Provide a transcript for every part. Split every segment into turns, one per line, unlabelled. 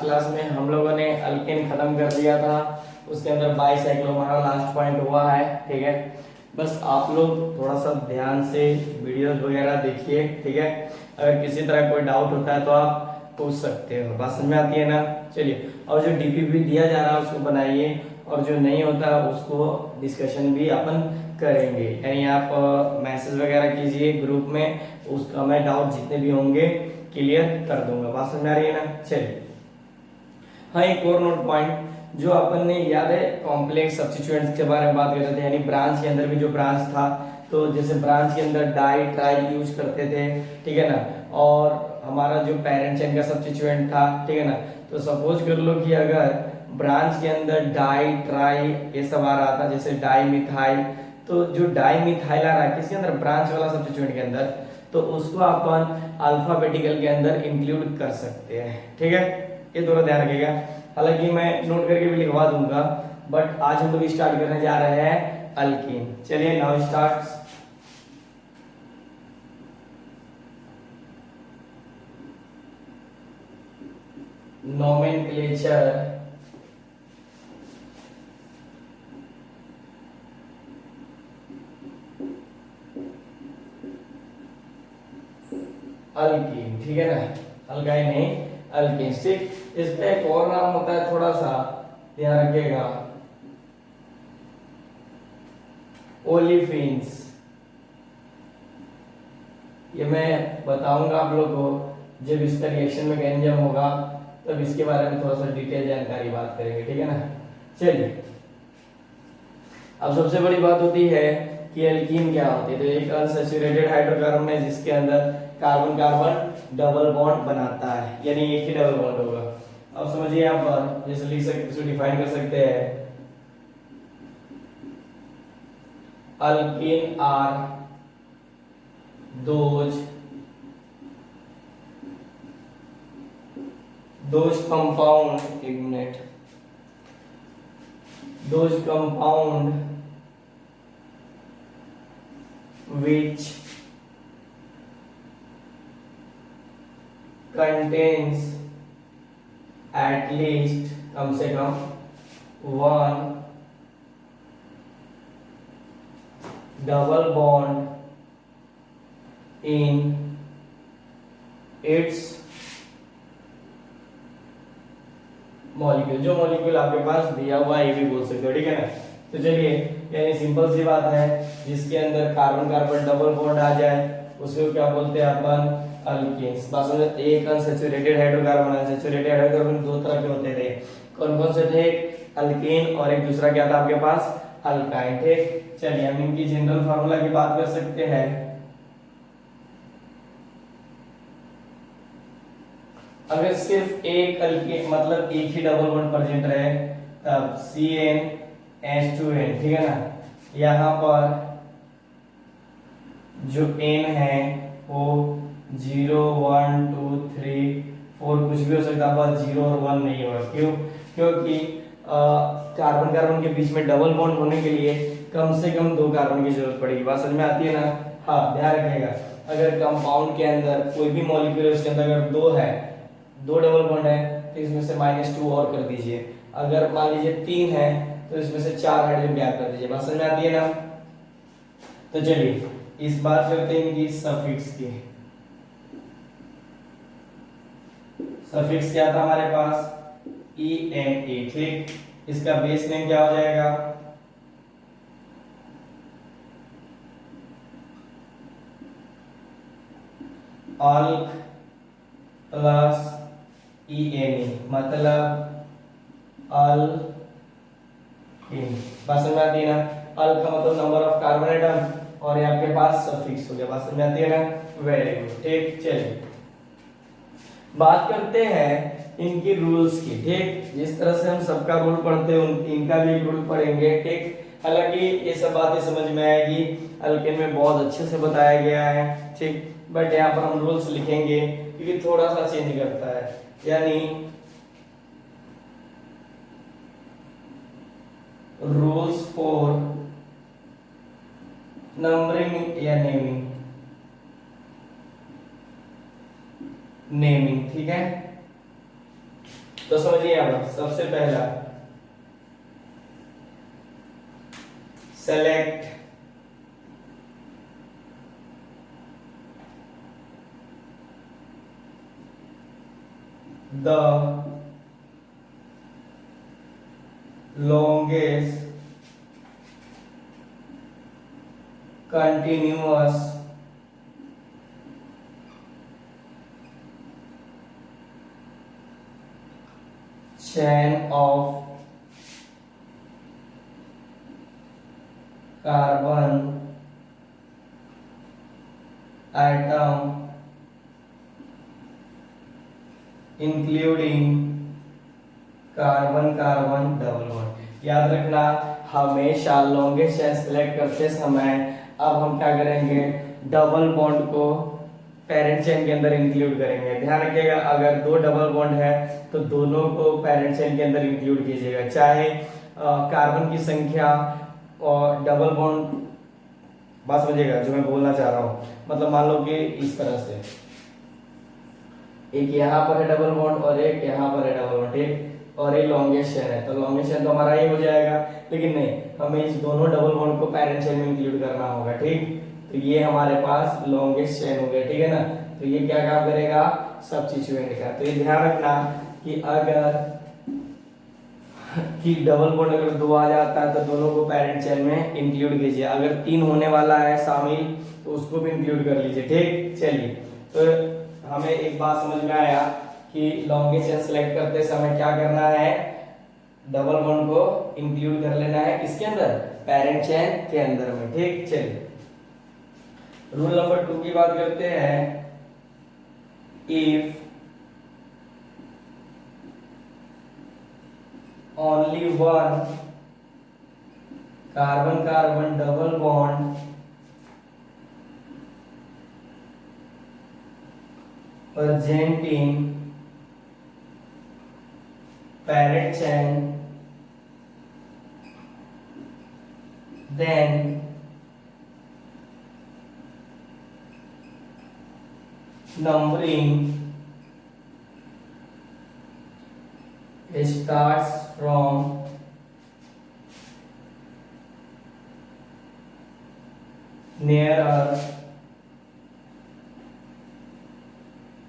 Class में हम लोगों ने अल्केन खत्म कर दिया था, उसके अंदर बाईसाइक्लो हमारा लास्ट पॉइंट हुआ है। ठीक है, बस आप लोग थोड़ा सा ध्यान से वीडियोस वगैरह देखिए। ठीक है, अगर किसी तरह कोई डाउट होता है तो आप पूछ सकते हो। बात समझ में आती है ना? चलिए, और जो डीपीपी दिया जा रहा है उसको बनाइए, और जो नहीं होता उसको डिस्कशन भी अपन करेंगे। यानी आप मैसेज वगैरह कीजिए ग्रुप में, उसका मैं डाउट जितने भी होंगे क्लियर कर दूंगा। बात समझ आ रही है ना? चलिए, हाँ, एक और नोट पॉइंट जो अपन ने याद है कॉम्प्लेक्स सब्स्टिट्यूएंट्स के बारे में बात कर रहे थे, यानी ब्रांच के अंदर भी जो ब्रांच था, तो जैसे ब्रांच के अंदर डाई ट्राई यूज करते थे। ठीक है ना? और हमारा जो पेरेंट चेन का सब्स्टिट्यूएंट था, ठीक है ना, तो सपोज कर लो कि अगर ब्रांच के अंदर डाई ट्राई ये सब आ रहा था, जैसे डाई मिथाइल, तो जो डाई मिथाइल आ रहा है किसके अंदर? ब्रांच वाला सब्स्टिट्यूएंट के अंदर, तो उसको अपन अल्फाबेटिकल के अंदर इंक्लूड कर सकते हैं। ठीक है, ये थोड़ा ध्यान रखिएगा। हालांकि मैं नोट करके भी लिखवा दूंगा, बट आज हम लोग स्टार्ट करने जा रहे हैं अल्कीन। चलिए, नाउ स्टार्ट। Nomenclature alkyne. ठीक है ना? अल्काइन नहीं, अल्कीन। ठीक, इसका एक और नाम होता है, थोड़ा सा ध्यान रखिएगा, ओलिफिन्स। ये मैं बताऊंगा आप लोग को जब इसका रिएक्शन मैकेनिज्म होगा, तब इसके बारे में थोड़ा सा डिटेल जानकारी बात करेंगे। ठीक है ना? चलिए, अब सबसे बड़ी बात होती है कि एल्कीन क्या होती है। तो एक अनसैचुरेटेड हाइड्रोकार्बन है जिसके अंदर कार्बन कार्बन डबल बॉन्ड बनाता है, यानी एक ही डबल बॉन्ड होगा। अब समझिए, यहाँ पर जैसे लिख सकते, इसको डिफाइन कर सकते हैं, अल्कीन आर दोज कंपाउंड, एक minute, those compound which contains at least कम से कम one double bond in its molecule. जो मॉलिक्यूल आपके पास दिया हुआ है ये भी बोल सकते हो। ठीक है ना? तो चलिए, यानी सिंपल सी बात है, जिसके अंदर कार्बन कार्बन डबल बॉन्ड आ जाए उसको क्या बोलते हैं अपन? अल्केन्स। बात समझ? एक अनसैचुरेटेड हाइड्रोकार्बन, अनसैचुरेटेड हाइड्रोकार्बन दो तरह के होते थे। कौन कौन से थे? अल्केन, और एक दूसरा क्या था आपके पास? अल्काइन। ठीक, चलिए हम इनकी जनरल फार्मूला की बात कर सकते हैं। अगर सिर्फ एक अल्केन मतलब एक ही डबल बॉन्ड प्रेजेंट रहे, तब CnH2n। ठीक है ना? यहाँ पर जो n है वो 0 1 2 3 4 कुछ भी हो सकता है, बस 0 और 1 नहीं होगा। क्यों? क्योंकि कार्बन कार्बन के बीच में डबल बॉन्ड होने के लिए कम से कम दो कार्बन की जरूरत पड़ेगी। बात समझ में आती है ना? हाँ, ध्यान रखिएगा, अगर कंपाउंड के अंदर कोई भी मॉलिक्यूल है उसके अंदर अगर दो है, दो डबल बॉन्ड है, तो इसमें से -2 और कर दीजिए। अगर मान लीजिए 3 है तो इसमें से 4 हाइड्रोजन गैप कर दीजिए। बात समझ में आती है ना? तो चलिए इस बात करते हैं कि सफिक्स की। सफिक्स क्या था हमारे पास? ENA। ठीक, इसका बेस नेम क्या हो जाएगा? अल्क प्लस ENA, मतलब अल्कीन। बात समझ में आती है ना? अल्क का मतलब नंबर ऑफ कार्बन एटम, और ये आपके पास सफिक्स हो गया। बात समझ में आती है ना? Very good. ठीक, चलिए बात करते हैं इनकी रूल्स की। ठीक, जिस तरह से हम सबका रूल पढ़ते हैं इनका भी एक रूल पढ़ेंगे। ठीक, हालांकि ये सब बातें समझ में आएगी, अल्केन में बहुत अच्छे से बताया गया है। ठीक, बट यहाँ पर हम रूल्स लिखेंगे क्योंकि थोड़ा सा चेंज करता है, यानी रूल्स फॉर नंबरिंग या नेमिंग। ठीक है, तो समझिए यहाँ पर सबसे पहला select the longest continuous chain of carbon atom including carbon carbon double bond. याद रखना हमेशा लॉन्गेस्ट चेन सेलेक्ट करते समय अब हम क्या करेंगे, डबल बॉन्ड को पेरेंट चेन के अंदर इंक्लूड करेंगे। ध्यान रखिएगा अगर दो डबल बॉन्ड है तो दोनों को पेरेंट चेन के अंदर इंक्लूड कीजिएगा, चाहे कार्बन की संख्या और डबल बॉन्ड, बात समझिएगा जो मैं बोलना चाह रहा हूँ। मतलब मान लो कि इस तरह से एक यहाँ पर है डबल बॉन्ड और एक यहाँ पर है डबल बॉन्ड, ठीक, और ये लॉन्गेस्ट चेन है तो लॉन्गेस्ट चेन तो हमारा ये हो जाएगा, लेकिन नहीं हमें इस दोनों डबल बॉन्ड को पेरेंट चेन में इंक्लूड करना होगा, ठीक। तो ये हमारे पास लॉन्गेस्ट चेन हो गया, ठीक है ना। तो ये क्या काम करेगा, सब्स्टिट्यूएंट का। तो ये ध्यान रखना कि अगर कि डबल बॉन्ड अगर दो आ जाता है तो दोनों को पेरेंट चेन में इंक्लूड कीजिए, अगर तीन होने वाला है शामिल तो उसको भी इंक्लूड कर लीजिए, ठीक। चलिए तो हमें एक बात समझ में आया कि लॉन्गेस्ट चेन सेलेक्ट करते समय क्या करना है, डबल बॉन्ड को इंक्लूड कर लेना है किसके अंदर, पेरेंट चेन के अंदर में, ठीक। चलिए रूल नंबर 2 की बात करते हैं। If only one carbon carbon double bond present in parent chain, then numbering starts from nearer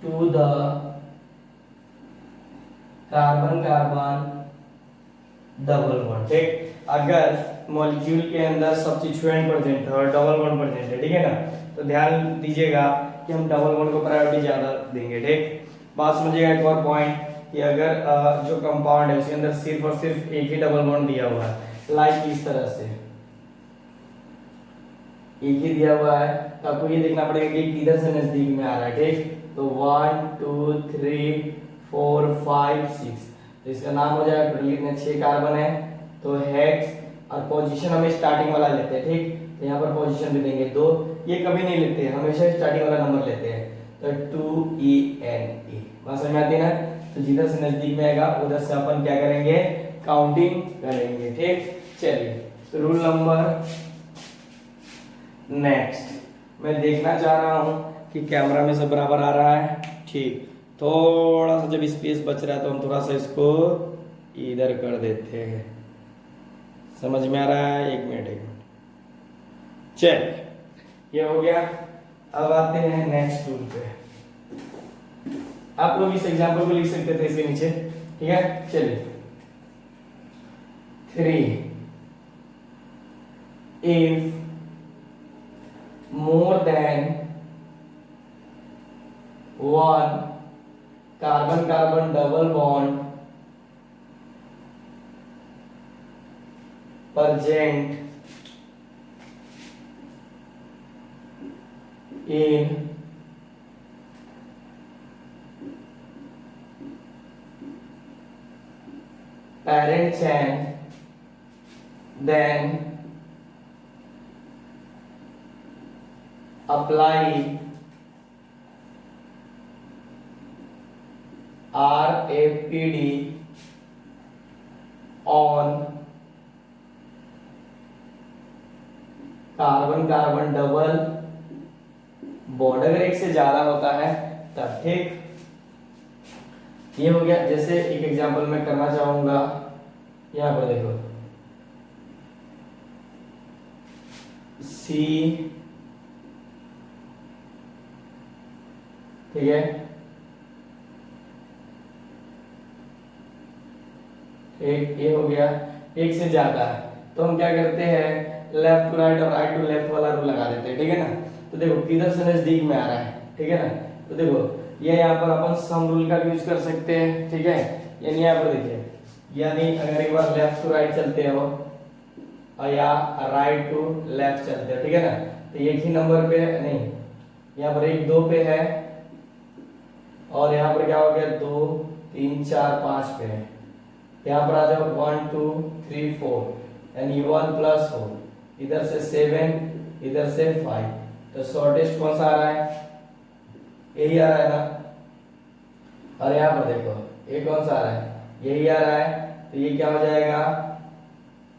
to the carbon carbon double bond, ठीक। अगर मॉलिक्यूल के अंदर सब्स्टिट्यूएंट प्रेजेंट है और डबल बॉन्ड प्रेजेंट है, ठीक है ना, तो ध्यान दीजिएगा कि हम डबल बॉन्ड को प्रायोरिटी ज्यादा देंगे, ठीक। बात समझिएगा एक और पॉइंट कि अगर जो कंपाउंड है उसके अंदर सिर्फ और सिर्फ एक ही डबल बॉन्ड दिया हुआ है, लाइक इस तरह से एक ही दिया हुआ है, तो आपको ये देखना पड़ेगा कि किधर से नजदीक में आ रहा है, ठीक। तो 1 2 3 4 5 6, तो इसका नाम हो जाएगा टोटल कितने 6 कार्बन है, तो हेक्स, और पोजीशन हमें स्टार्टिंग वाला लेते हैं, ठीक। तो यहाँ पर पोजीशन भी देंगे 2, ये कभी नहीं लेते, हमेशा स्टार्टिंग वाला नंबर लेते हैं, तो 2ENE। बात समझ में आती है ना। तो जिधर से नजदीक में आएगा उधर से अपन क्या करेंगे, काउंटिंग करेंगे, ठीक। चलिए तो रूल नंबर नेक्स्ट मैं देखना चाह रहा हूं कि कैमरा में सब बराबर आ रहा है, ठीक। थोड़ा सा जब स्पेस बच रहा है तो हम थोड़ा सा इसको इधर कर देते हैं, समझ में आ रहा है, एक मिनट चल ये हो गया। अब आते हैं नेक्स्ट रूल पे। आप लोग इस एग्जाम्पल को लिख सकते थे इसके नीचे, ठीक है। चलिए 3 if more than one carbon carbon double bond present in parent chain, then apply RFPD on carbon carbon double bond. अगर एक से ज्यादा होता है तब, ठीक। ये हो गया। जैसे एक एग्जांपल मैं करना चाहूंगा, यहाँ पर देखो सी, ठीक है, एक ये हो गया। एक से ज्यादा है तो हम क्या करते हैं, लेफ्ट टू राइट और राइट टू लेफ्ट वाला रूल लगा देते हैं, ठीक है ना। तो देखो किधर से नजदीक में आ रहा है, ठीक है ना। तो देखो ये यहाँ पर अपन सम रूल का यूज कर सकते हैं, ठीक है। यानी यहाँ पर देखिए, यानी अगर एक बार लेफ्ट टू राइट चलते हो और या राइट टू लेफ्ट चलते हो, ठीक है ना, तो एक ही नंबर पे नहीं, यहाँ पर 1 2 पे है और यहाँ पर क्या हो गया 2 3 4 5 पे है। यहाँ पर आ जाओ 1 2 3 4 यानी 1 + 4, इधर से 7 इधर से 5, तो शॉर्टेस्ट कौन सा आ रहा है, यही आ रहा है ना। और यहाँ पर देखो ये कौन सा आ रहा है, यही आ रहा है, तो ये क्या हो जाएगा,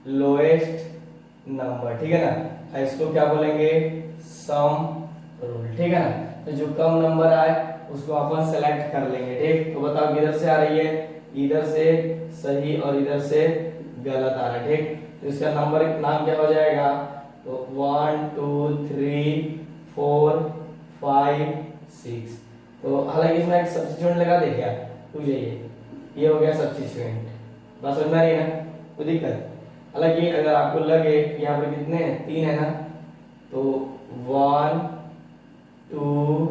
लोएस्ट नंबर, ठीक है ना। इसको क्या बोलेंगे, सम रूल, ठीक है ना। तो जो कम नंबर आए उसको अपन सेलेक्ट कर लेंगे, ठीक। तो बताओ किधर से आ रही है, इधर से सही और इधर से गलत आ रहा है, ठीक। तो इसका नंबर नाम क्या हो जाएगा, तो 1 2 3 4 5 6। तो हालांकि इसमें एक सब्स्टिट्यूएंट लगा दे क्या, तो ये हो गया सब्स्टिट्यूएंट, बस समझ में आ रही है ना, कोई दिक्कत। हालांकि अगर आपको लगे यहाँ पर कितने हैं, 3 है ना, तो 1 2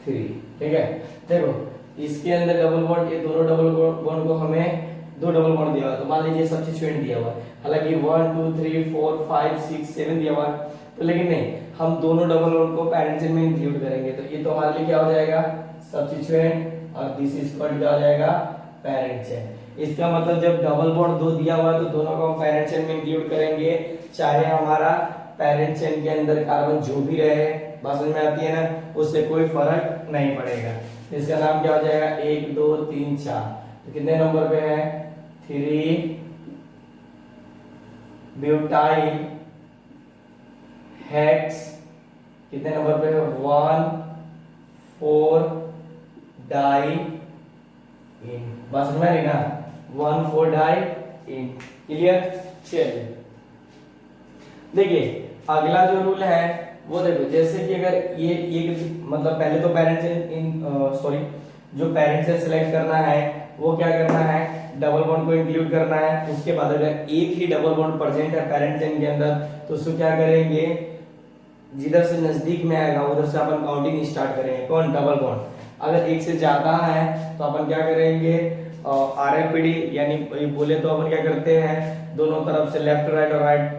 3, ठीक है। देखो इसके अंदर डबल बॉन्ड, ये दोनों डबल बॉन्ड को हमें 2 डबल बॉन्ड दिया हुआ, तो मान लीजिए सब्स्टिट्यूएंट दिया हुआ, हालांकि 1 2 3 4 5 6 7 दिया हुआ, तो लेकिन नहीं, हम दोनों डबल बॉन्ड को पेरेंट चेन में इंक्लूड करेंगे, तो ये तो हमारे लिए क्या हो जाएगा, सब्स्टिट्यूएंट, और दिस इज कॉल्ड क्या हो जाएगा, पेरेंट चेन। इसका मतलब जब डबल बॉन्ड 2 दिया हुआ है तो दोनों को हम पेरेंट चेन में इंक्लूड करेंगे, चाहे हमारा पेरेंट चेन के अंदर कार्बन जो भी रहे, बात समझ में आती है ना, उससे कोई फर्क नहीं पड़ेगा। इसका नाम क्या हो जाएगा, 1 2 3 4, तो कितने नंबर पे है, 3 ब्यूटाइल हेक्स, कितने नंबर पे है, 1 4 डाई इन, बात समझ में आ रही ना, 1 4 डाई इन, क्लियर। चलिए देखिए अगला जो रूल है वो देखो, जैसे कि अगर ये मतलब पहले तो पेरेंट चेन सॉरी जो पेरेंट चेन सेलेक्ट करना है वो क्या करना है, डबल बॉन्ड को इंक्लूड करना है। उसके बाद अगर एक ही डबल बॉन्ड प्रेजेंट है पेरेंट चेन के अंदर तो उसको क्या करेंगे, जिधर से नजदीक में आएगा उधर से अपन काउंटिंग स्टार्ट करेंगे, कौन, डबल बॉन्ड। अगर एक से ज्यादा है तो अपन क्या करेंगे, आरएलपीडी यानी बोले तो अपन क्या करते हैं, दोनों तरफ से लेफ्ट टू राइट और राइट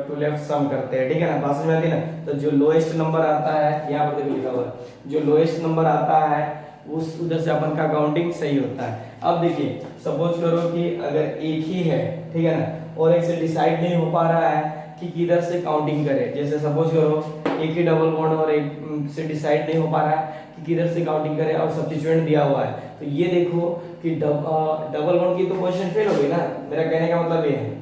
टू लेफ्ट सम करते हैं, ठीक है ना, बात समझ में आती है ना। तो जो लोएस्ट नंबर आता है, यहाँ पर देखो लिखा हुआ है, जो लोएस्ट नंबर आता है उस उधर से अपन का काउंटिंग सही होता है। अब देखिए सपोज करो कि अगर एक ही है, ठीक है ना, और एक से डिसाइड नहीं हो पा रहा है कि किधर से काउंटिंग करे, जैसे सपोज करो एक ही डबल बॉन्ड और एक से डिसाइड नहीं हो पा रहा है कि किधर से काउंटिंग करे और सब्स्टिट्यूएंट दिया हुआ है, तो ये देखो कि डबल बॉन्ड की तो पोजीशन फेल हो गई ना, मेरा कहने का मतलब ये है,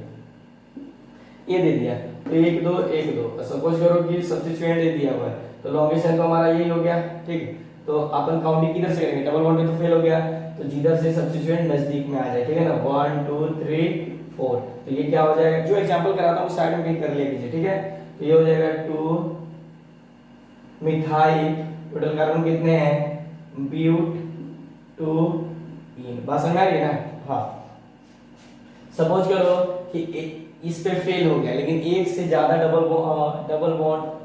ये दे दिया तो 1 2 1 2, सपोज करो कि सब्स्टिट्यूएंट दे दिया हुआ है तो लॉन्गेस्ट तो हमारा यही हो गया, ठीक। तो अपन काउंटिंग किधर से करेंगे, डबल बॉन्ड तो फेल हो गया, तो जिधर से सब्स्टिट्यूएंट नजदीक में आ जाए, ठीक है ना, 1 2 3 4, तो ये क्या हो जाएगा, जो एग्जांपल कराता हूँ साइड में कहीं कर लिया कीजिए, ठीक है। तो ये हो जाएगा 2 मिथाइल, टोटल कार्बन कितने हैं, ब्यूट 2 इन, बात समझ में आ रही है ना। हाँ सपोज करो कि इस पे फेल हो गया, लेकिन एक से ज्यादा डबल बॉन्ड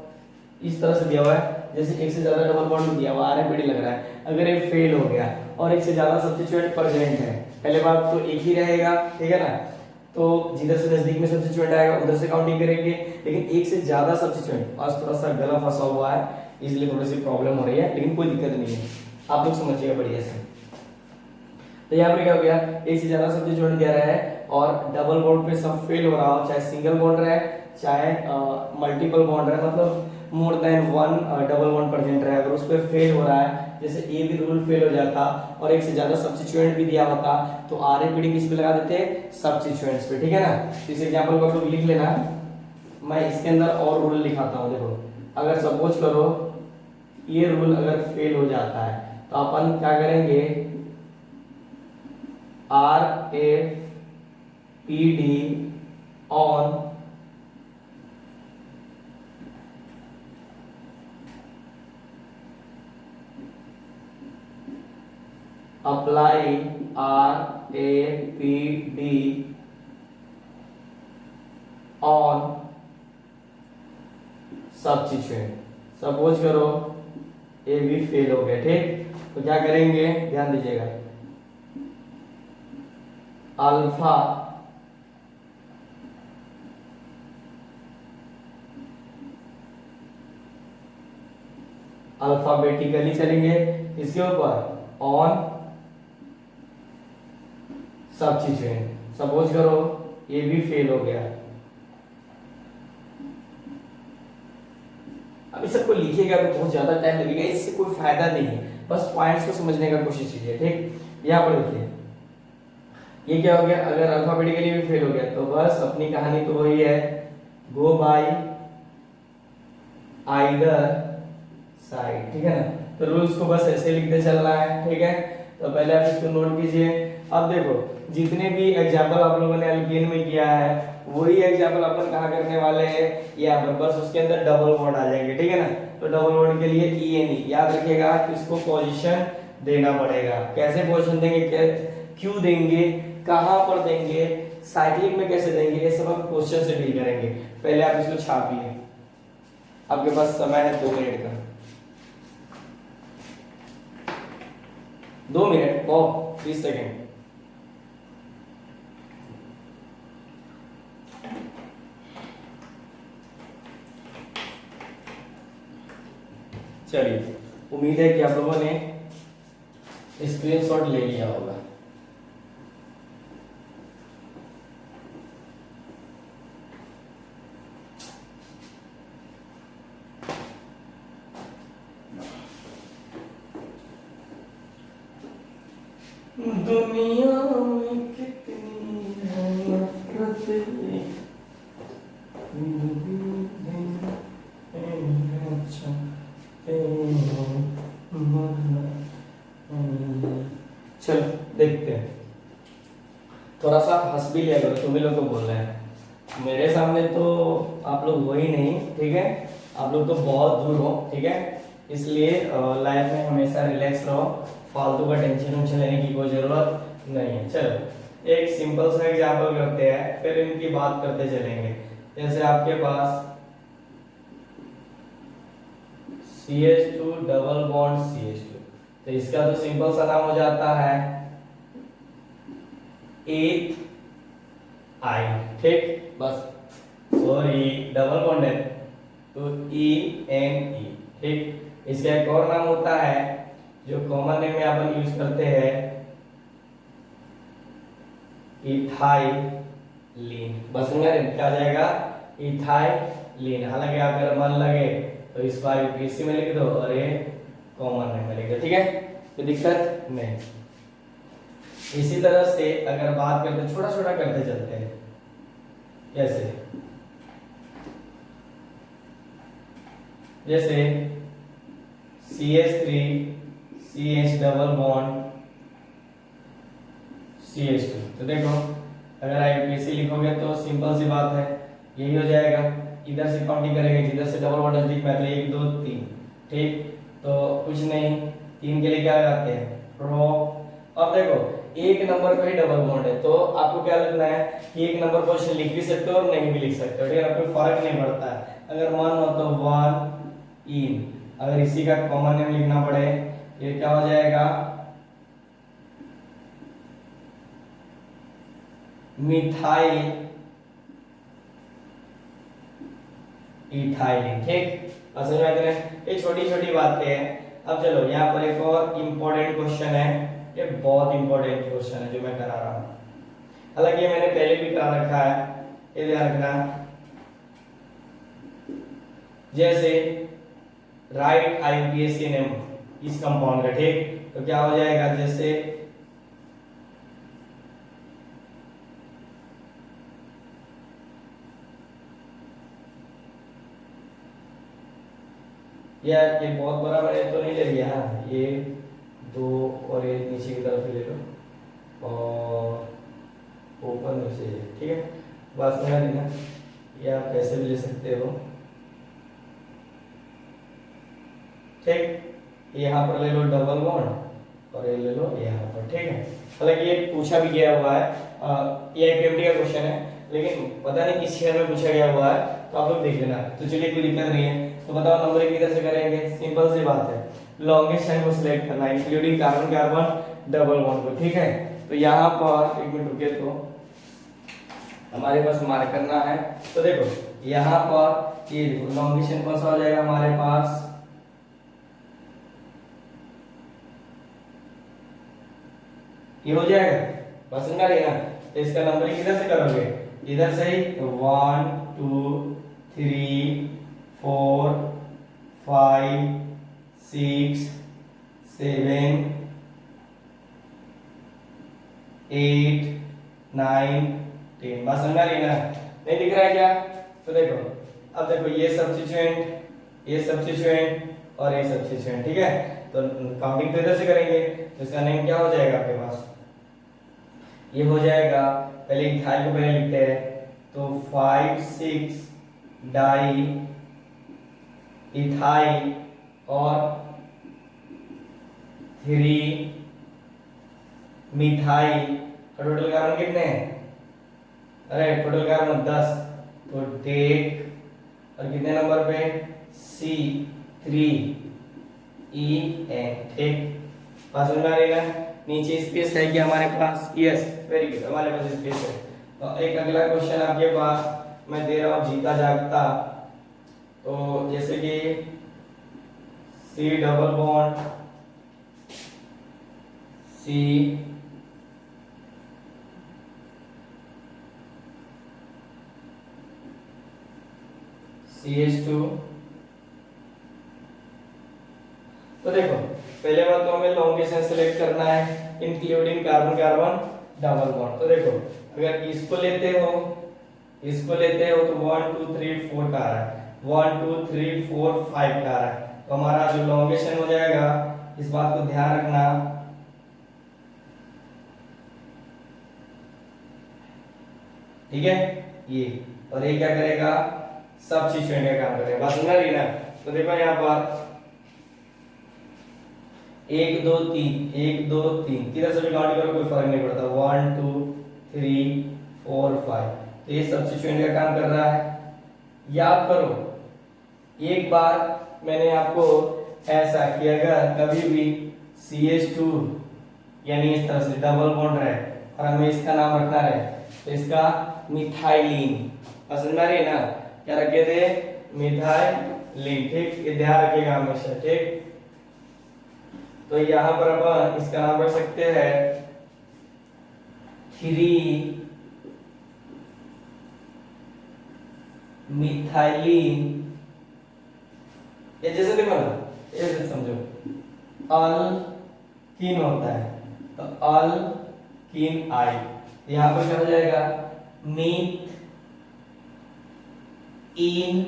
इस तरह से दिया हुआ है, जैसे एक से ज्यादा डबल बॉन्ड दिया हुआ आरएपीडी लग रहा है, अगर ये फेल हो गया और एक से ज्यादा सब्स्टिट्यूएंट प्रेजेंट है, पहले बात तो एक ही रहेगा, ठीक है ना, तो जिधर से नजदीक में सब्स्टिट्यूएंट आएगा उधर से काउंटिंग करेंगे। लेकिन एक से ज्यादा सब्स्टिट्यूएंट, आज थोड़ा सा गला फंसा हुआ है इसलिए थोड़ी सी प्रॉब्लम हो रही है, लेकिन कोई दिक्कत नहीं है, आप लोग समझिएगा बढ़िया से। तो यहाँ पे क्या हो गया, एक से ज्यादा सब्स्टिट्यूएंट दिया रहा है और डबल बॉन्ड पे सब फेल हो रहा हो, चाहे सिंगल बॉन्ड रहे चाहे मल्टीपल बॉन्ड रहे, मतलब more than 1 double bond present रहे, अगर उस पर फेल हो रहा है, जैसे ए भी रूल फेल हो जाता और एक से ज्यादा सब्स्टिट्यूएंट भी दिया होता तो आरएपीडी किस पे लगा देते, सब्स्टिट्यूएंट्स पे, ठीक है ना। इस एग्जांपल को आप लोग लिख लेना, मैं इसके अंदर और रूल लिखाता हूँ। देखो अगर सपोज करो ये रूल अगर फेल हो जाता है तो अपन क्या करेंगे, RFPD on apply RAPD on substituent। Suppose करो ए भी फेल हो गया, ठीक, तो क्या करेंगे, ध्यान दीजिएगा, अल्फा अल्फाबेटिकली चलेंगे इसके ऊपर ऑन सब्स्टिट्यूएंट। सपोज करो ये भी फेल हो गया। अब इस सबको लिखिएगा तो बहुत ज्यादा टाइम लगेगा, इससे कोई फायदा नहीं है, बस पॉइंट्स को समझने का कोशिश कीजिए, ठीक। यहाँ पर देखिए ये क्या हो गया, अगर अल्फाबेटिकली भी फेल हो गया तो बस अपनी कहानी तो वही है, गो बाय आइदर साइड, ठीक है ना। तो रूल्स को बस ऐसे लिखते चलना है, ठीक है। तो पहले आप इसको नोट कीजिए। अब देखो जितने भी एग्जाम्पल आप लोगों ने एल्केन में किया है वही एग्जाम्पल अपन कहाँ करने वाले हैं, यहाँ पर, बस उसके अंदर डबल बॉन्ड आ जाएंगे, ठीक है ना। तो डबल बॉन्ड के लिए ENE याद रखिएगा, इसको पोजीशन देना पड़ेगा। कैसे पोजीशन देंगे, क्यों देंगे, कहां पर देंगे, साइक्लिक में कैसे देंगे, ये सब हम क्वेश्चन से डील करेंगे। पहले आप इसको छापिए, आपके पास समय है 2 मिनट का, 2 मिनट और 20 सेकेंड। चलिए, उम्मीद है कि आप लोगों ने स्क्रीनशॉट ले लिया होगा। दुनिया में कितनी है नफरतें, चलो देखते हैं। थोड़ा सा हंस भी लिया करो, तुम ही लोग तो बोल रहे हैं, मेरे सामने तो आप लोग हो ही नहीं, ठीक है। आप लोग तो बहुत दूर हो, ठीक है। इसलिए लाइफ में हमेशा रिलैक्स रहो, फालतू का टेंशन उंशन लेने की कोई जरूरत नहीं है। चलो एक सिंपल सा एग्जांपल करते हैं, फिर इनकी बात करते चलेंगे। जैसे आपके पास CH2 डबल बॉन्ड CH2, तो इसका तो सिंपल सा नाम हो जाता है एक आई, ठीक। बस सॉरी डबल बॉन्ड है तो ENE, ठीक। इसका एक और नाम होता है जो कॉमन नेम में अपन यूज करते हैं, इथाइलिन। बस क्या आ जाएगा, इथाइलिन। हालांकि अगर मन लगे तो इस बार यूपीएससी में लिख दो और ये कॉमन नेम में लिख दो, ठीक है, कोई दिक्कत नहीं। इसी तरह से अगर बात करते छोटा छोटा करते चलते हैं, जैसे CH3 CH double bond CH2, तो देखो अगर IUPAC लिखोगे तो सिंपल सी बात है, यही हो जाएगा। इधर से काउंटिंग करेंगे, जिधर से डबल बॉन्ड नजदीक में है, 1 2 3, ठीक। तो कुछ नहीं, 3 के लिए क्या लगाते हैं, रो। अब देखो एक नंबर पे ही डबल बॉन्ड है, तो आपको क्या लिखना है कि एक नंबर पोजीशन लिख भी सकते हो और नहीं भी लिख सकते हो, ठीक है, कोई फर्क नहीं पड़ता है। अगर 1 हो तो 1 इन, अगर इसी का कॉमन नेम लिखना पड़े ये क्या हो जाएगा, मिथाइल इथाइलिन, ठीक। समझ में आते हैं, ये छोटी छोटी बातें हैं। अब चलो यहाँ पर एक और इम्पोर्टेंट क्वेश्चन है, ये बहुत इंपॉर्टेंट क्वेश्चन है जो मैं करा रहा हूँ, हालांकि ये मैंने पहले भी करा रखा है, ये ध्यान रखना। जैसे राइट IUPAC नेम इस कंपाउंड का, ठीक, तो क्या हो जाएगा, जैसे ये बहुत बड़ा मैंने तो नहीं ले लिया, ये दो, और ये नीचे की तरफ ले लो और ऊपर नीचे, ठीक है। बात समझ रही ना? ये आप ऐसे भी ले सकते हो, ठीक। यहाँ पर ले लो डबल बॉन्ड और ये ले लो यहाँ पर, ठीक है। हालांकि ये पूछा भी गया हुआ है, ये आईपीएमटी का क्वेश्चन है, लेकिन पता नहीं किस शेयर में पूछा गया हुआ है, तो आप लोग देख लेना। तो चलिए कोई दिक्कत नहीं है। तो बताओ नंबरिंग किधर से करेंगे? सिंपल सी बात है, लॉन्गेस्ट टाइम को सिलेक्ट करना है including carbon carbon double bond को, ठीक है। तो यहाँ पर एक मिनट रुके, तो हमारे पास मार्क करना है। तो देखो यहाँ पर ये देखो लॉन्गेस्ट टाइम कौन सा हो जाएगा हमारे पास, ये हो जाएगा। बस समझ रही ना? तो इसका नंबरिंग किधर से करोगे? इधर से ही, तो 1 2 3 4 5 6 7 8 9 10। बस समझ रही ना? नहीं दिख रहा है क्या? तो देखो, अब देखो ये सब्स्टिट्यूएंट, ये सब्स्टिट्यूएंट और ये सब्स्टिट्यूएंट, ठीक है। तो काउंटिंग तो इधर से करेंगे, तो इसका नेम क्या हो जाएगा आपके पास? ये हो जाएगा, पहले इथाइल को पहले लिखते हैं, तो 5 6 डाई इथाइल और 3 मिथाइल। टोटल कार्बन कितने हैं? अरे टोटल कार्बन 10, तो टेक और कितने नंबर पे? C3 EN, ठीक। पास में आ रही ना? नीचे स्पेस है कि हमारे पास? यस, वेरी गुड, हमारे पास स्पेस है। तो एक अगला क्वेश्चन आपके पास मैं दे रहा हूं, जीता जागता। तो जैसे कि C double bond C CH2। तो देखो पहले बात तो हमें लॉन्गेस्ट सेलेक्ट करना है including carbon carbon double bond. तो देखो अगर इसको लेते हो, इसको लेते हो तो 1 2 3 4 का आ रहा है, 1 2 3 4 5 का आ रहा है। तो हमारा जो लॉन्गेस्ट हो जाएगा, इस बात को ध्यान रखना, ठीक है। ये और ये क्या करेगा? सब्स्टिट्यूएंट का काम करेगा। बात समझ रही ना? तो देखो यहाँ पर 1 2 3 1 2 3 किधर से भी काउंट करो कोई फर्क नहीं पड़ता, 1 2 3 4 5। तो ये सब्स्टिट्यूएंट का काम कर रहा है। याद करो एक बार मैंने आपको ऐसा कि अगर कभी भी CH2 यानी इस तरह से डबल बॉन्ड रहे और हमें इसका नाम रखना रहे, तो इसका मिथाइलिन, समझ में आ रही है ना? क्या रखे थे? मिथाइलिन, ठीक। ये ध्यान रखिएगा हमेशा, ठीक। तो यहाँ पर अपन इसका नाम रख सकते हैं 3 मिथाइलिन। ये जैसे देखो ना, ये समझो, अल्कीन होता है, तो अल्कीन आई, यहाँ पर क्या हो जाएगा? मीथ इन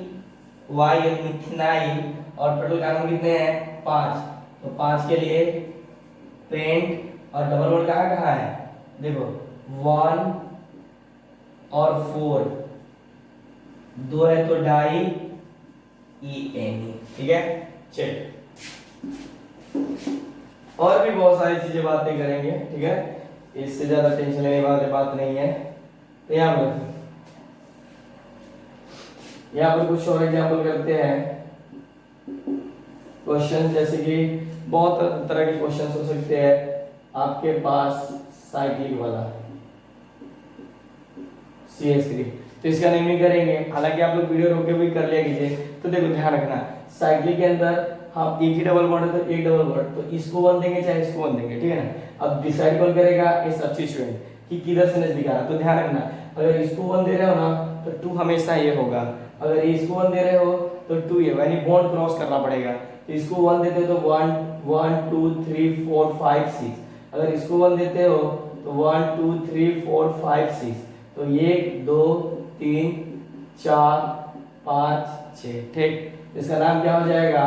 वाई मिथनाइल, और टोटल कार्बन कितने हैं? 5। तो 5 के लिए पेंट और डबल बॉन्ड कहाँ कहाँ है? देखो 1 और 4, 2 है तो डाई EN, ठीक है। चलिए और भी बहुत सारी चीजें बातें करेंगे, ठीक है। इससे ज्यादा टेंशन लेने वाली बात नहीं है। तो यहाँ पर कुछ और एग्जाम्पल करते हैं। क्वेश्चन जैसे कि बहुत तरह के क्वेश्चन हो सकते हैं आपके पास। साइक्लिक वाला CH3, तो इसका नेम नहीं करेंगे, हालांकि आप लोग वीडियो रोके भी कर लिया कीजिए। तो देखो ध्यान रखना, साइक्लिक के अंदर हम एक ही डबल बॉन्ड है तो एक डबल बॉन्ड, तो इसको 1 देंगे चाहे इसको 1 देंगे, ठीक है ना। अब डिसाइड कौन करेगा? ये सब्स्टिट्यूएंट कि किधर से नजदीक आ रहा है। तो ध्यान रखना, अगर इसको 1 दे रहे हो ना तो 2 हमेशा ये होगा, अगर इसको 1 दे रहे हो तो 2 ये, यानी बॉन्ड क्रॉस करना पड़ेगा। तो इसको 1 देते हो तो 1 1 2 3 4 5 6, अगर इसको 1 देते हो तो 1 2 3 4 5 6, तो 1 2 3 4 5 6, ठीक। इसका नाम क्या हो जाएगा?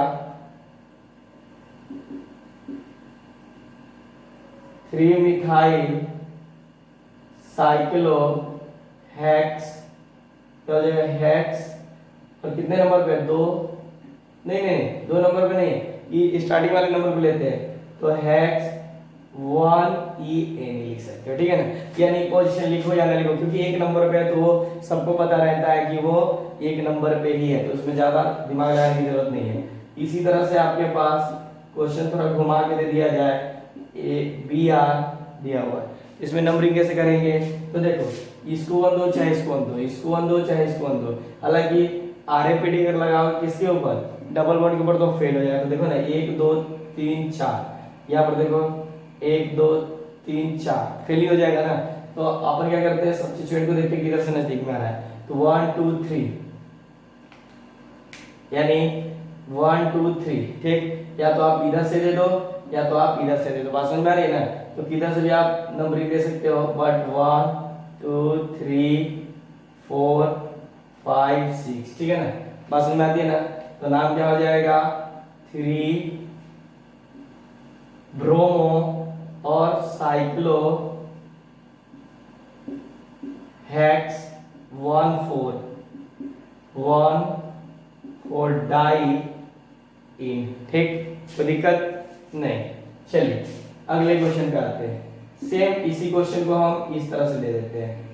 3 मिथाइल साइक्लो हेक्स, क्या हो जाएगा हेक्स, और कितने नंबर पे, दो, नहीं नहीं दो नंबर पे नहीं, ये स्टार्टिंग वाले नंबर पे लेते हैं, तो हेक्स 1 लिख सकते हो, ठीक है ना। यानी पोजीशन लिखो या ना लिखो, क्योंकि एक नंबर पे है तो वो सबको पता रहता है कि वो एक नंबर पे ही है, तो उसमें ज्यादा दिमाग लगाने की जरूरत नहीं है। इसी तरह से आपके पास क्वेश्चन थोड़ा घुमा के दे दिया जाए, ए बी आर दिया हुआ है, इसमें नंबरिंग कैसे करेंगे, तो देखो इसको 1 दो चाहे इसको 1 दो, इसको 1 दो चाहे इसको 1 दो, हालांकि आरएपीडी अगर लगाओ किसके ऊपर, डबल बॉन्ड के ऊपर, तो फेल हो जाएगा। तो देखो ना 1 2 3 4, यहाँ पर देखो 1 2 3 4 फेल ही हो जाएगा ना। तो अपन क्या करते हैं, सब्स्टिट्यूएंट को देखते हैं किधर से नजदीक में आ रहा है, तो 1 2 3, यानी 1 2 3, ठीक, या तो आप इधर से दे दो या तो आप इधर से दे दो, बात समझ में आ रही है ना। तो किधर से भी आप नंबरिंग दे सकते हो, बट 1 2 3 4 5 6, ठीक है ना, बात समझ में आती है ना। तो नाम क्या हो जाएगा, 3 ब्रोमो और साइक्लो हेक्स 1 4 डाई इन, ठीक, कोई दिक्कत नहीं। चलिए अगले क्वेश्चन पे आते हैं, सेम इसी क्वेश्चन को हम इस तरह से दे देते हैं,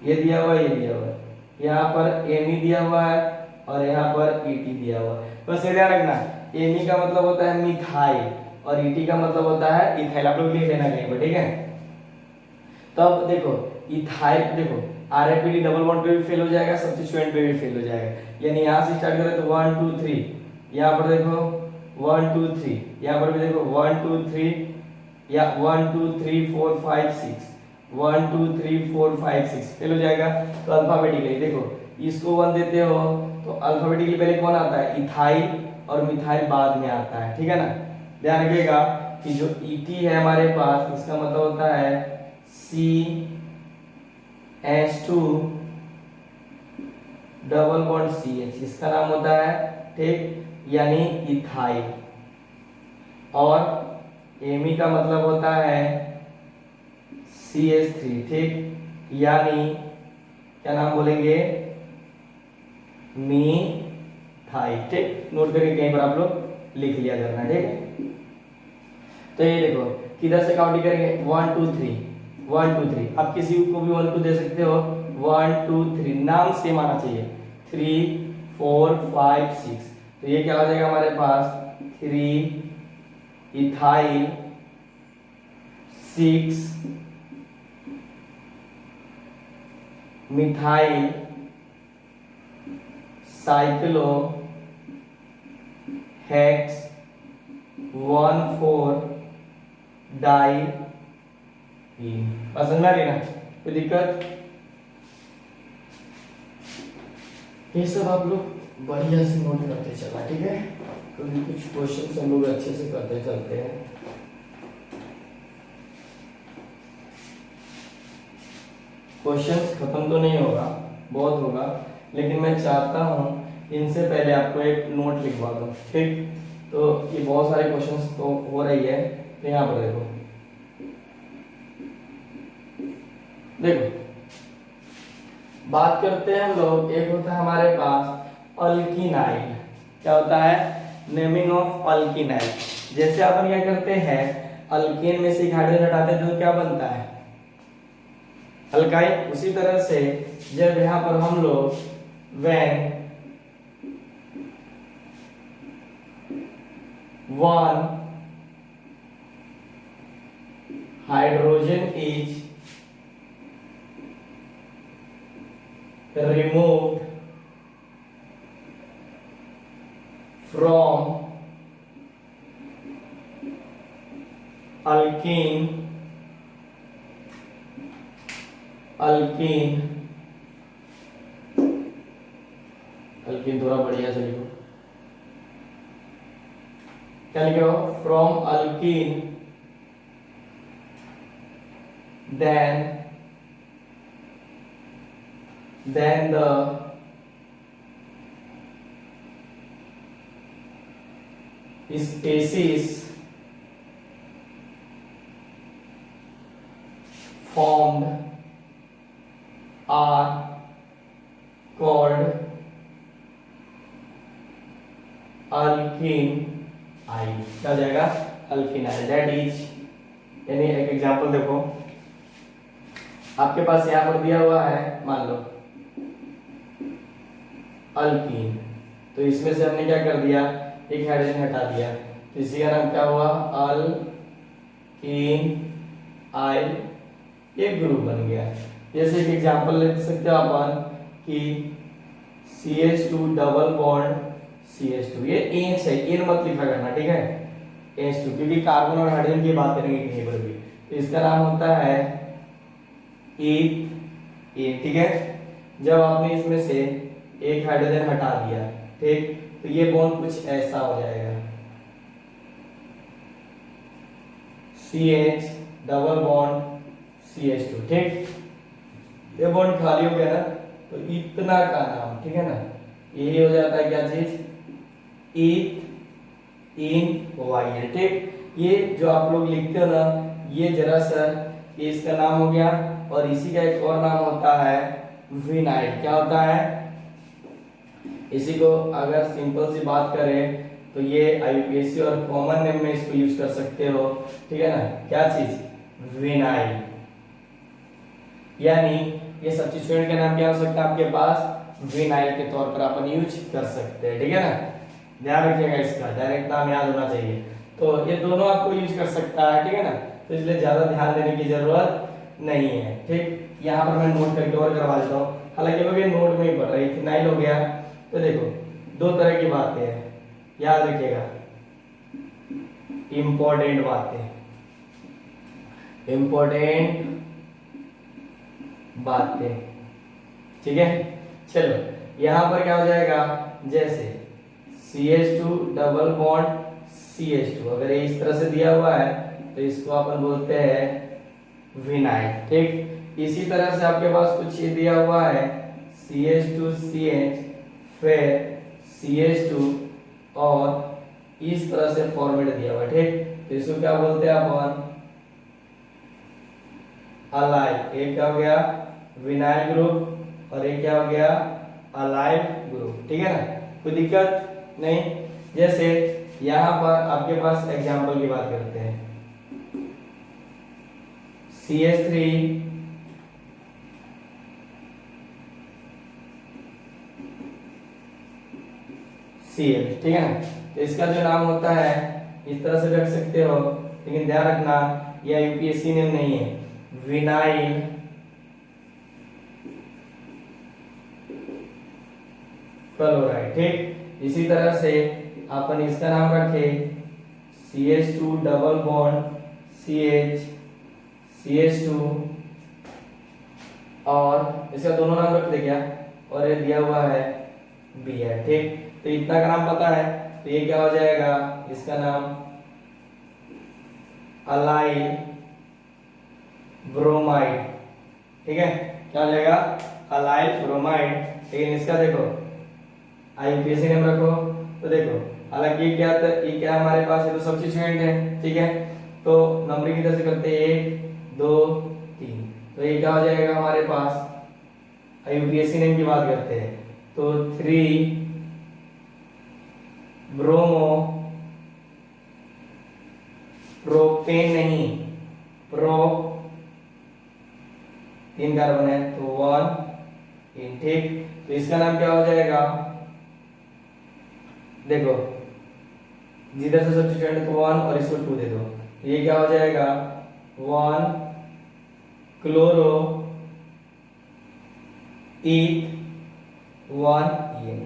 ये दिया हुआ है, ये दिया हुआ है, यहाँ पर एमी दिया हुआ है और यहाँ पर ईटी दिया हुआ है। बस ये ध्यान रखना, एमी का मतलब होता है मिथाइल और ईटी का मतलब होता है इथाइल, आप लोग लिख लेना कहीं पर, ठीक है। तो अब देखो इथाइल, देखो आरएपीडी डबल बॉन्ड पे भी फेल हो जाएगा, सब्स्टिट्यूएंट पे भी फेल हो जाएगा, यानी यहाँ से स्टार्ट करें तो 1 2 3, यहाँ पर देखो 1 2 3, यहाँ पर भी देखो 1 2 3, या 1 2 3 4 5 6, 1 2 3 4 5 6 फेल हो जाएगा। तो अल्फाबेटिकली देखो, इसको 1 देते हो तो अल्फाबेटिकली पहले कौन आता है, इथाइल, और मिथाइल बाद में आता है, ठीक है ना। ध्यान रखिएगा कि जो ईटी है हमारे पास, इसका मतलब होता है CH2 डबल बॉन्ड CH, इसका नाम होता है, ठीक, यानी इथाइल, और एमी का मतलब होता है CH3, ठीक, यानी क्या नाम बोलेंगे, मीथाइल, ठीक, नोट करके कहीं पर आप लोग लिख लिया करना, ठीक है। तो ये देखो किधर से काउंटिंग करेंगे, 1 2 3 1 2 3, आप किसी को भी 1 2 दे सकते हो, 1 2 3, नाम सेम आना चाहिए, 3 4 5 6, तो ये क्या हो जाएगा हमारे पास, 3 ethyl 6 methyl cyclo hex 1 4 diene, समझ में आ रही ना, कोई दिक्कत, ये सब आप लोग बढ़िया से नोट करते चला, ठीक है, क्योंकि कुछ क्वेश्चन हम लोग अच्छे से करते चलते हैं। क्वेश्चंस खत्म तो नहीं होगा, बहुत होगा, लेकिन मैं चाहता हूँ इनसे पहले आपको एक नोट लिखवा दूँ, ठीक। तो ये बहुत सारे क्वेश्चंस तो हो रही है, तो यहाँ पर देखो, देखो बात करते हैं हम लोग, एक होता है हमारे पास अल्कीनाइल, क्या होता है, नेमिंग ऑफ अल्कीनाइल। जैसे अपन क्या करते हैं, अल्केन में से एक हाइड्रोजन हटाते हैं तो क्या बनता है, अल्काइल। उसी तरह से जब यहाँ पर हम लोग when 1 hydrogen is removed from alkene थोड़ा बढ़िया से लिखो, क्या लिखो, from alkene then the species formed are called alkene क्या हो जाएगा, अल्किनाइल। दैट इज, यानी एक एग्जांपल देखो, आपके पास यहां पर दिया हुआ है, मान लो अल्कीन, तो इसमें से हमने क्या कर दिया, एक हाइड्रोजन हटा दिया, तो इसी का नाम क्या हुआ, अल्कीन आइल, एक ग्रुप बन गया। जैसे एक एग्जांपल ले सकते हो अपन कि CH2 डबल बॉन्ड CH2, ये एच है, एन मत लिखा करना, ठीक है, H2, क्योंकि कार्बन और हाइड्रोजन की बात करेंगे कहीं पर भी, तो इसका नाम होता है ईथेन, ठीक है। जब आपने इसमें से एक हाइड्रोजन हटा दिया, ठीक, तो ये बॉन्ड कुछ ऐसा हो जाएगा, CH डबल बॉन्ड CH2, ठीक, ये बॉन्ड खाली हो गया ना, तो इतना का नाम, ठीक है ना, यही हो जाता है क्या चीज, ईथेन, ठीक। ये जो आप लोग लिखते हो ना, ये जरा सा, ये इसका नाम हो गया, और इसी का एक और नाम होता है विनाइल। क्या होता है, इसी को अगर सिंपल सी बात करें तो ये IUPAC और कॉमन नेम में इसको यूज कर सकते हो, ठीक है ना, क्या चीज, विनाइल। यानी ये सब्स्टिट्यूएंट का नाम क्या हो सकता है आपके पास, विनाइल के तौर पर अपन यूज कर सकते हैं, ठीक है ना, ध्यान रखिएगा, इसका डायरेक्ट नाम याद होना चाहिए। तो ये दोनों आपको यूज कर सकता है, ठीक है ना, तो इसलिए ज्यादा ध्यान देने की जरूरत नहीं है, ठीक। यहाँ पर मैं नोट करके और करवा देता हूँ, हालांकि लोग ये नोट में ही पढ़ रहे, इथेनाइल हो गया, तो देखो दो तरह की बातें हैं, याद रखिएगा, इंपॉर्टेंट बातें, इंपॉर्टेंट बातें, ठीक है। चलो यहां पर क्या हो जाएगा, जैसे CH2 डबल बॉन्ड CH2, अगर ये इस तरह से दिया हुआ है तो इसको अपन बोलते हैं विनाइल, ठीक। इसी तरह से आपके पास कुछ ये दिया हुआ है CH2CH, फिर CH2, और इस तरह से फॉर्मेट दिया हुआ है, ठीक, तो इसको क्या बोलते हैं अपन, अलाइल। एक क्या हो गया, विनाइल ग्रुप, और एक क्या हो गया, अलाइल ग्रुप, ठीक है ना, कोई दिक्कत नहीं। जैसे यहां पर आपके पास एग्जांपल की बात करते हैं, CH3 Cl, ठीक है ना, तो इसका जो नाम होता है इस तरह से रख सकते हो, लेकिन ध्यान रखना यह UPSC नेम नहीं है, विनाइल क्लोराइड, ठीक। इसी तरह से अपन इसका नाम रखे CH2 double bond CH, CH2, और इसका दोनों नाम रख दे क्या, और ये दिया हुआ है Br, ठीक। तो इतना का नाम पता है, तो ये क्या हो जाएगा, इसका नाम अलाइल ब्रोमाइड, ठीक है, क्या हो जाएगा, अलाइल ब्रोमाइड। लेकिन इसका देखो IUPAC नेम रखो, तो देखो हालांकि ये क्या, ये क्या हमारे पास है, तो सब्स्टिट्यूएंट है, ठीक है, तो नंबरिंग इधर से करते हैं 1 2 3, तो ये क्या हो जाएगा हमारे पास, IUPAC नेम की बात करते हैं तो 3 ब्रोमो प्रोपेन, नहीं प्रो, 3 कार्बन है तो 1 इन, ठीक। तो इसका नाम क्या हो जाएगा, देखो जिधर से सब्स्टिट्यूएंट तो 1 और इसको 2 दे दो, तो ये क्या हो जाएगा 1 क्लोरो ईथ 1 EN,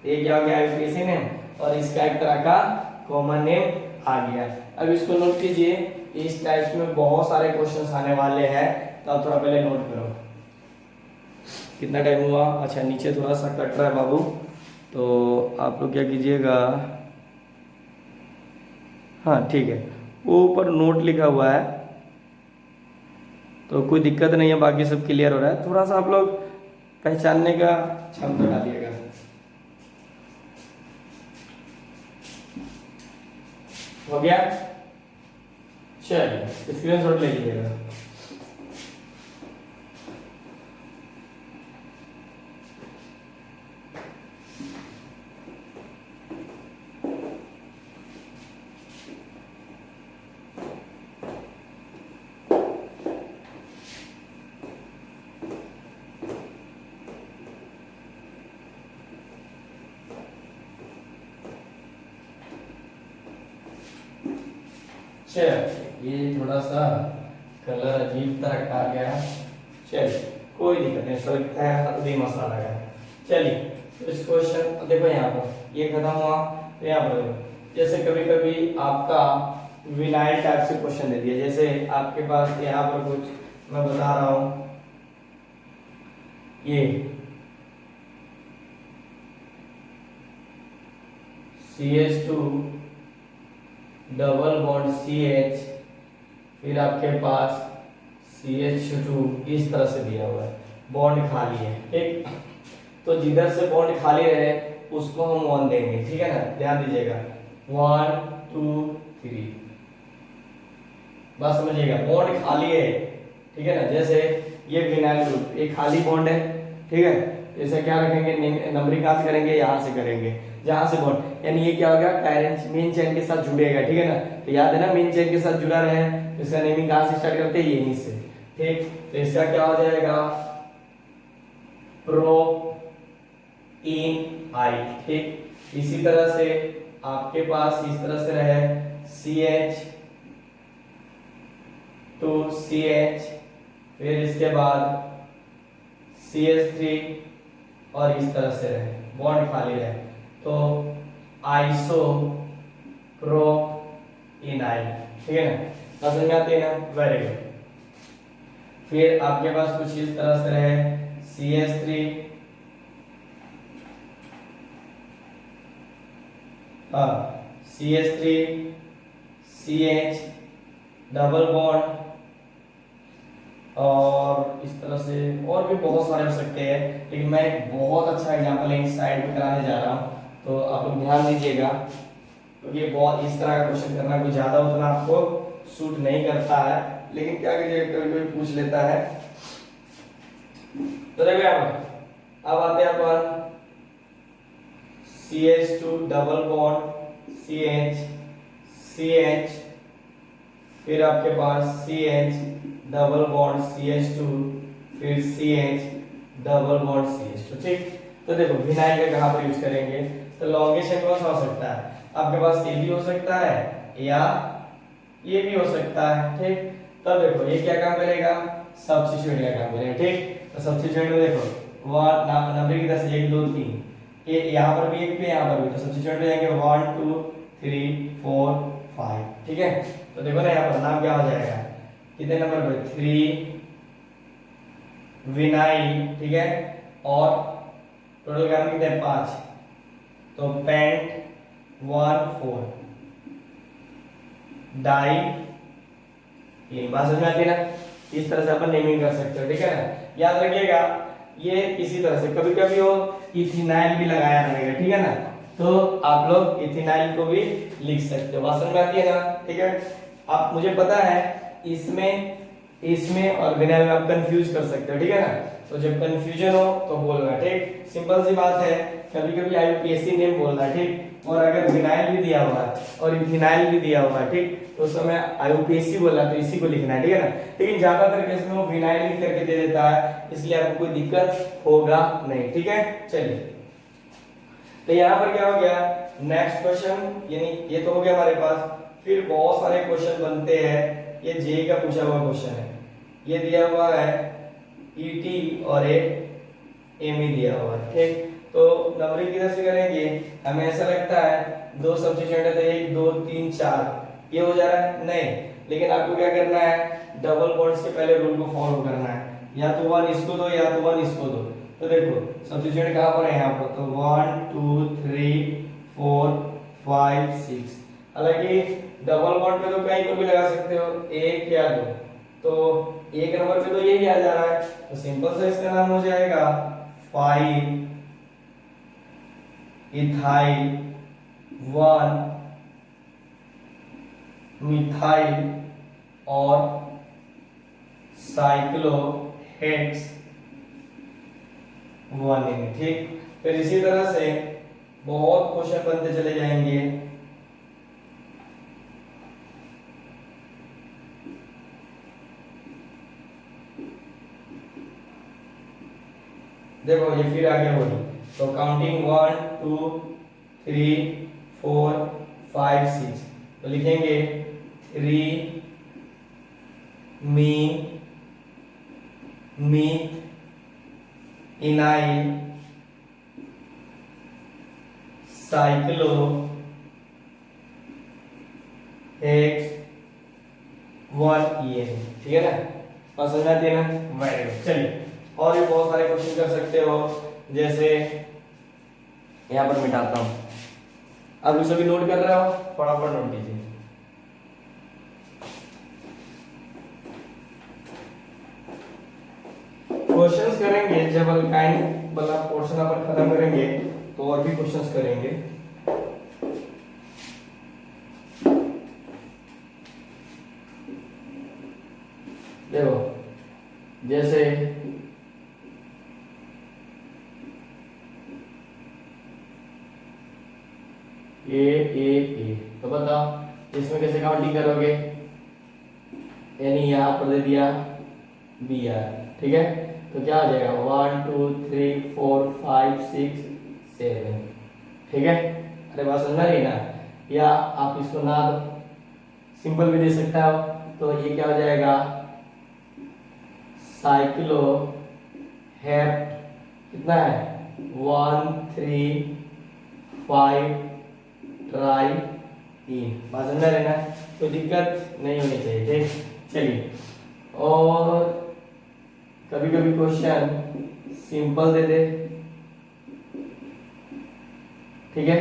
ये क्या हो गया IUPAC नेम, और इसका एक तरह का कॉमन नेम आ गया। अब इसको नोट कीजिए, इस टाइप्स में बहुत सारे क्वेश्चंस आने वाले हैं, तो आप थोड़ा पहले नोट करो। कितना टाइम हुआ, अच्छा नीचे थोड़ा सा कट रहा है बाबू, तो आप लोग क्या कीजिएगा, हाँ ठीक है, वो ऊपर नोट लिखा हुआ है तो कोई दिक्कत नहीं है, बाकी सब क्लियर हो रहा है, थोड़ा सा आप लोग पहचानने का क्षमता डालिएगा। हो गया, चलिए स्क्रीनशॉट ले लीजिएगा। चलिए ये थोड़ा सा कलर अजीब तरह का आ गया, चलिए कोई दिक्कत नहीं, सब है हल्दी मसाला का। चलिए तो इस क्वेश्चन देखो, यहाँ पर ये खत्म हुआ, तो यहाँ पर देखो जैसे कभी कभी आपका विनाइल टाइप से क्वेश्चन दे दिया, जैसे आपके पास यहाँ पर कुछ मैं बता रहा हूँ, ये CH2 डबल बॉन्ड CH, फिर आपके पास CH2 इस तरह से दिया हुआ है, बॉन्ड खाली है, ठीक। तो जिधर से बॉन्ड खाली रहे उसको हम 1 देंगे, ठीक है ना, ध्यान दीजिएगा 1 2 3, बस समझिएगा बॉन्ड खाली है, ठीक है ना। जैसे ये विनाइल ग्रुप ये खाली बॉन्ड है, ठीक है, इसे क्या रखेंगे, नंबरिंग कहाँ से करेंगे, यहाँ से करेंगे, जहां से बॉन्ड, यानी ये क्या होगा, पैरेंट मेन चेन के साथ जुड़ेगा, ठीक है ना। तो याद है ना, मेन चेन के साथ जुड़ा रहे, तो इसका नेमिंग कहाँ से स्टार्ट करते हैं, यहीं से, ठीक। तो इसका क्या हो जाएगा, प्रो इन आई, ठीक। इसी तरह से आपके पास इस तरह से रहे CH टू CH, फिर इसके बाद CH3 और इस तरह से रहे, बॉन्ड खाली रहे, तो आइसो प्रो इनाइल, ठीक है ना, समझ में आती है ना, वेरी गुड। फिर आपके पास कुछ इस तरह से रहे CH3, हाँ CH3 CH डबल बॉन्ड, और इस तरह से और भी बहुत सारे हो सकते हैं, लेकिन मैं एक बहुत अच्छा एग्जांपल इस साइड में कराने जा रहा हूँ, तो आप लोग ध्यान दीजिएगा, क्योंकि ये बहुत इस तरह का क्वेश्चन करना कोई ज्यादा उतना आपको सूट नहीं करता है, लेकिन क्या कीजिएगा कभी कोई पूछ लेता है। तो देखिए अब आते हैं अपन CH2 double bond CH CH, फिर आपके पास CH डबल बॉन्ड CH2, फिर CH डबल बॉन्ड CH2, ठीक। तो देखो विनाइल का कहां पर यूज करेंगे, तो लॉन्गेस्ट कौन सा हो सकता है, आपके पास ये भी हो सकता है या ये भी हो सकता है, ठीक। तब देखो ये क्या काम करेगा, सब्स्टिट्यूट का काम करेगा, ठीक। तो सब्स्टिट्यूट में देखो वन नंबर की तरह से 1 2 3, ये यहाँ पर भी एक पे यहाँ पर भी, तो सब्स्टिट्यूट में जाएंगे 1 2 3 4 5, ठीक है। तो देखो ना यहाँ पर नाम क्या हो जाएगा, कितने नंबर पे 3 विनाइल, ठीक है, और टोटल काम कितने 5, तो पेंट 1 4 डाई, ये बात समझ में आती है ना, इस तरह से अपन नेमिंग कर सकते हो, ठीक है ना। याद रखिएगा ये इसी तरह से कभी कभी वो इथेनॉल भी लगाया रहेगा, ठीक है ना, तो आप लोग इथेनॉल को भी लिख सकते हो, बात समझ में आती है ना, ठीक है। आप मुझे पता है इसमें और विनाइल में आप कंफ्यूज कर सकते हो, ठीक है ना, तो जब कंफ्यूजन हो तो बोलना, ठीक। सिंपल सी बात है, कभी कभी IUPAC नेम बोलना, ठीक, और अगर विनाइल भी दिया हुआ है और इथेनॉल भी दिया हुआ है, ठीक, तो उस समय IUPAC बोला तो इसी को लिखना है, ठीक है ना। लेकिन ज्यादातर केस में वो विनाइल लिख करके दे देता है, इसलिए आपको कोई दिक्कत होगा नहीं, ठीक है। चलिए तो यहाँ पर क्या हो गया, नेक्स्ट क्वेश्चन, यानी ये तो हो गया हमारे पास, फिर बहुत सारे क्वेश्चन बनते हैं, ये जे का पूछा हुआ क्वेश्चन है, ये दिया हुआ है ET और एक ME दिया हुआ है, ठीक। तो नंबरिंग किधर से करेंगे, हमें ऐसा लगता है 2 सब्स्टिट्यूएंट है तो 1 2 3 4 ये हो जा रहा है, नहीं, लेकिन आपको क्या करना है, डबल बॉन्ड्स के पहले रूल को फॉलो करना है, या तो 1 इसको दो या तो 1 इसको दो। तो देखो सब्स्टिट्यूएंट कहां पर है, यहाँ पर, तो 1 2 3 4 5 6, हालांकि डबल बॉन्ड पे तो कहीं पर भी लगा सकते हो, 1 या 2, तो 1 नंबर पे तो यही आ जा रहा है, तो सिंपल से इसका नाम हो जाएगा 5 इथाइल 1 मिथाइल और साइक्लोहेक्स 1Na। ठीक, फिर इसी तरह से बहुत क्वेश्चन बनते चले जाएंगे। देखो ये फिर आगे होगी, तो काउंटिंग 1 2 3 4 5 6, तो लिखेंगे 3 मी मीथ इनाइल साइक्लो हेक्स 1Na। ठीक है ना, और समझ आती है ना? Very good. चलिए और भी बहुत सारे क्वेश्चन कर सकते हो, जैसे यहां पर मिटाता हूं, अब ये सभी नोट कर रहे हो, फटाफट नोट कीजिए। क्वेश्चंस करेंगे जब अल्काइन वाला पोर्शन अपन खत्म करेंगे तो और भी क्वेश्चंस करेंगे। देखो जैसे ए, तो बताओ इसमें कैसे काउंटिंग करोगे? यानी यहां पर दे दिया Br। ठीक है, तो क्या हो जाएगा 1 2 3 4 5 6 7। ठीक है, अरे बात समझ रही ना? या आप इसको ना सिंपल भी दे सकता हो, तो ये क्या हो जाएगा साइक्लो हेप्ट कितना है 1 3 5 ट्राई 3। बात समझ रहे ना? कोई दिक्कत नहीं होनी चाहिए। ठीक, चलिए और कभी कभी क्वेश्चन सिंपल दे दे। ठीक है,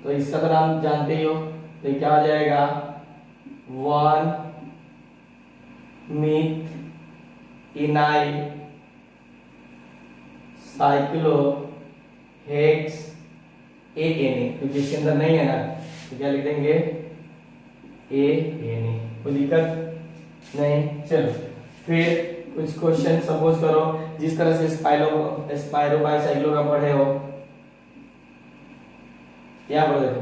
तो इसका तो नाम जानते ही हो, तो क्या हो जाएगा 1 मीथ इनाइल साइक्लो हेक्स ANA, क्योंकि इसके अंदर नहीं है ना, तो क्या लिख देंगे ANA। कोई दिक्कत नहीं। चलो फिर कुछ क्वेश्चन सपोज करो जिस तरह से स्पाइरो बाइसाइक्लो का पढ़े हो, यहाँ पर देखो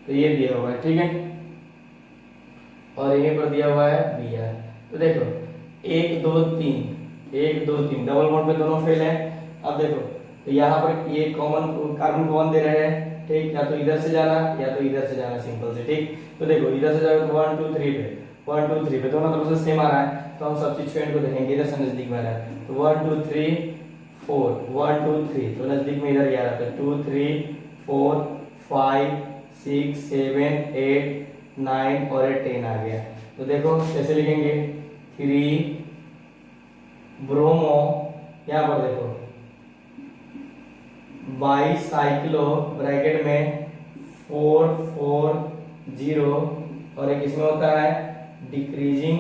तो ये दिया हुआ है। ठीक है, और यहीं पर दिया हुआ है Br। तो देखो 1 2 3 1 2 3 डबल बॉन्ड पे दोनों फेल है। अब देखो तो यहाँ पर ये कॉमन कार्बन कौन दे रहे हैं? ठीक, या तो इधर से जाना या तो इधर से जाना, सिंपल से। ठीक, तो देखो इधर से जाओ तो 1 2 3 पे 1 2 3 पे दोनों तरफ से सेम आ रहा है, तो हम सब्स्टिट्यूएंट को देखेंगे इधर से नजदीक में आ रहा है, तो 1 2 3 4 1 2 3, तो नजदीक में इधर ही आ रहा है, 2 3 4 5 6 7 8 9 और 10 आ गया। तो देखो कैसे लिखेंगे 3 ब्रोमो, यहाँ पर देखो बाईसाइक्लो ब्रैकेट में 4 4 0, और एक इसमें होता है डिक्रीजिंग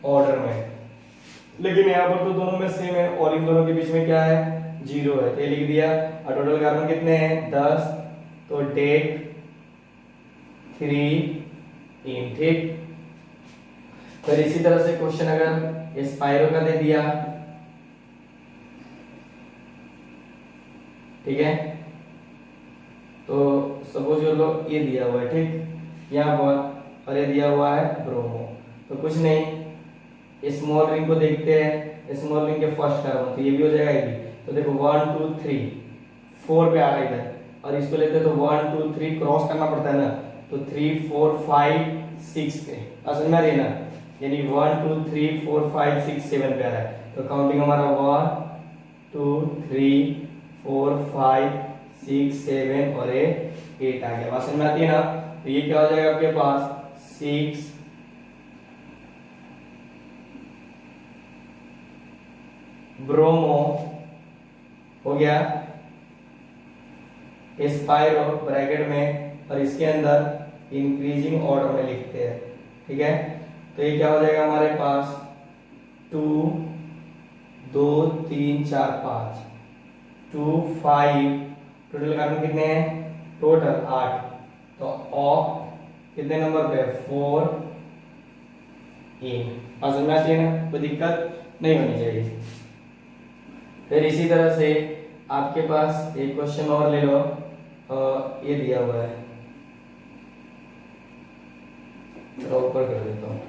ऑर्डर में, लेकिन यहाँ पर तो दोनों में सेम है और इन दोनों के बीच में क्या है 0 है, तो ये लिख दिया। और टोटल कार्बन कितने हैं 10, तो डेट 3 3। ठीक, फिर इसी तरह से क्वेश्चन अगर स्पाइरो का दे दिया, ठीक है, तो सपोज कर लो ये दिया हुआ है। ठीक, यहाँ पर और ये दिया हुआ है ब्रोमो, तो कुछ नहीं स्मॉल रिंग को देखते हैं, स्मॉल रिंग के फर्स्ट कार्बन, तो ये भी हो जाएगा ये भी। तो देखो 1 2 3 4 पे आ रहा है इधर, और इसको लेते हैं तो 1 2 3 क्रॉस करना पड़ता है ना, तो 3 4 5 6 पे समझ में आ रही है ना, यानी 1 2 3 4 5 6 7 पे आ रहा है, तो काउंटिंग हमारा 1 2 3 4 5 6 7 और 8 आ गया। बात समझ में आती है ना? तो ये क्या हो जाएगा आपके पास 6 ब्रोमो हो गया स्पाइरो ब्रैकेट में, और इसके अंदर इंक्रीजिंग ऑर्डर में लिखते हैं। ठीक है, तो ये क्या हो जाएगा हमारे पास 2 2 3 4 5 2 5, टोटल कार्बन कितने हैं टोटल 8, तो ऑ कितने नंबर पे? 4 ए। समझ में आती है ना, कोई दिक्कत नहीं होनी चाहिए। फिर इसी तरह से आपके पास एक क्वेश्चन और ले लो, ये दिया हुआ है, थोड़ा ऊपर कर देता हूँ,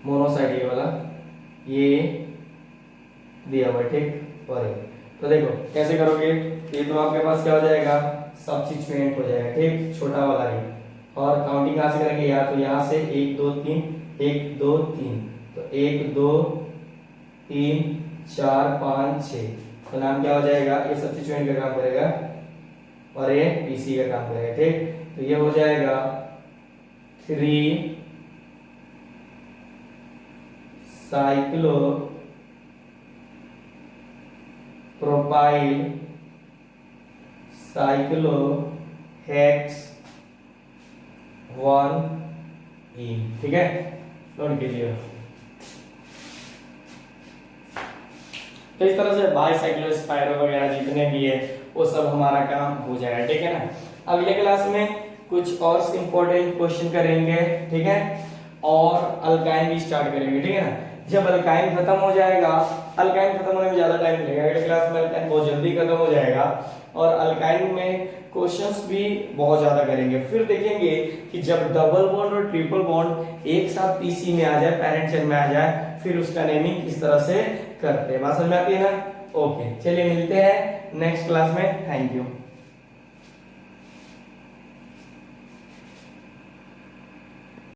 मोनोसाइड वाला ये दिया हुआ है, ठीक। और तो देखो कैसे करोगे, ये तो आपके पास क्या हो जाएगा, सब्स्टिट्यूएंट हो जाएगा, ठीक, छोटा वाला ही। और काउंटिंग कहाँ से करेंगे, या तो यहाँ से 1 2 3, 1 2 3, तो 1 2 3 4 5 6, तो नाम क्या हो जाएगा, ये सब्स्टिट्यूएंट का काम करेगा और ये पीसी का काम करेगा, ठीक। तो ये हो जाएगा 3 cyclo propyl cyclo hex 1E, ठीक है, नोट कीजिए। तो इस तरह से बाईसाइक्लो स्पाइरो वगैरह जितने भी है वो सब हमारा काम हो जाएगा, ठीक है ना। अगले क्लास में कुछ और इंपॉर्टेंट क्वेश्चन करेंगे, ठीक है, और अल्काइन भी स्टार्ट करेंगे, ठीक है ना। जब अल्काइन खत्म हो जाएगा, अल्काइन खत्म होने में ज्यादा टाइम लगेगा, अगले क्लास में अल्काइन बहुत जल्दी खत्म हो जाएगा, और अल्काइन में क्वेश्चंस भी बहुत ज्यादा करेंगे। फिर देखेंगे कि जब डबल बॉन्ड और ट्रिपल बॉन्ड एक साथ पीसी में आ जाए, पैरेंट चेन में आ जाए, फिर उसका नेमिंग किस तरह से करते हैं, बात समझ में आती है ना। ओके, चलिए मिलते हैं नेक्स्ट क्लास में, थैंक यू।